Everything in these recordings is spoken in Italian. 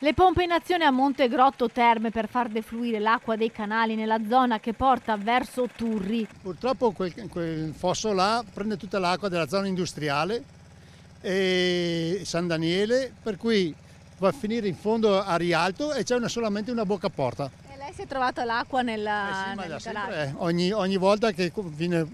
Le pompe in azione a Monte Grotto Terme per far defluire l'acqua dei canali nella zona che porta verso Turri. Purtroppo quel fosso là prende tutta l'acqua della zona industriale e San Daniele, per cui va a finire in fondo a Rialto e c'è solamente una bocca porta. E lei si è trovata l'acqua Sì, ma da sempre, ogni volta che viene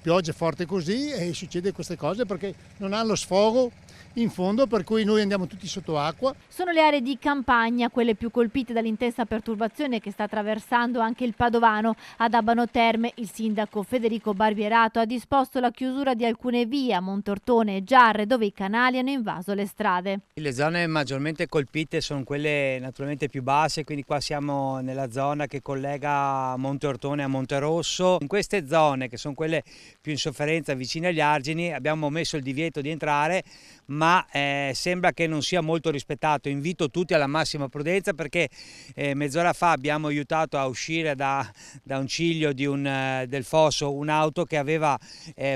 piogge forti così succede queste cose perché non hanno lo sfogo in fondo, per cui noi andiamo tutti sotto acqua. Sono le aree di campagna quelle più colpite dall'intensa perturbazione che sta attraversando anche il Padovano. Ad Abano Terme il sindaco Federico Barbierato ha disposto la chiusura di alcune vie a Montortone e Giarre dove i canali hanno invaso le strade. Le zone maggiormente colpite sono quelle naturalmente più basse, quindi qua siamo nella zona che collega Montortone a Monterosso. In queste zone, che sono quelle più in sofferenza vicine agli argini, abbiamo messo il divieto di entrare, ma sembra che non sia molto rispettato. Invito tutti alla massima prudenza perché mezz'ora fa abbiamo aiutato a uscire da un ciglio del fosso un'auto che aveva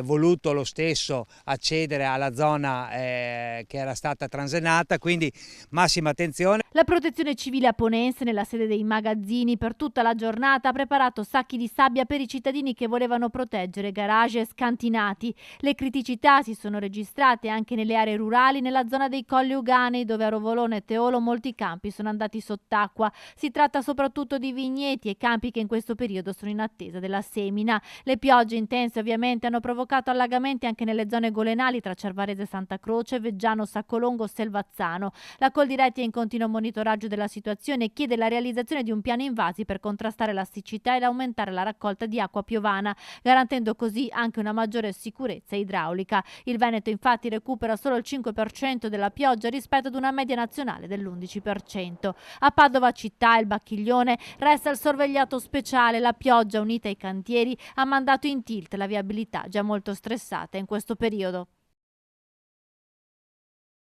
voluto lo stesso accedere alla zona che era stata transenata, quindi massima attenzione. La Protezione Civile Aponense, nella sede dei magazzini, per tutta la giornata ha preparato sacchi di sabbia per i cittadini che volevano proteggere garage scantinati. Le criticità si sono registrate anche nelle aree rurali, nella zona dei Colli Euganei, dove a Rovolone e Teolo molti campi sono andati sott'acqua. Si tratta soprattutto di vigneti e campi che in questo periodo sono in attesa della semina. Le piogge intense ovviamente hanno provocato allagamenti anche nelle zone golenali tra Cervarese Santa Croce, Veggiano Saccolongo, Selvazzano. La Coldiretti è in continuo monitoraggio della situazione e chiede la realizzazione di un piano invasi per contrastare la siccità ed aumentare la raccolta di acqua piovana, garantendo così anche una maggiore sicurezza idraulica. Il Veneto infatti recupera solo il 5% della pioggia rispetto ad una media nazionale dell'11%. A Padova città il Bacchiglione resta il sorvegliato speciale. La pioggia unita ai cantieri ha mandato in tilt la viabilità già molto stressata in questo periodo.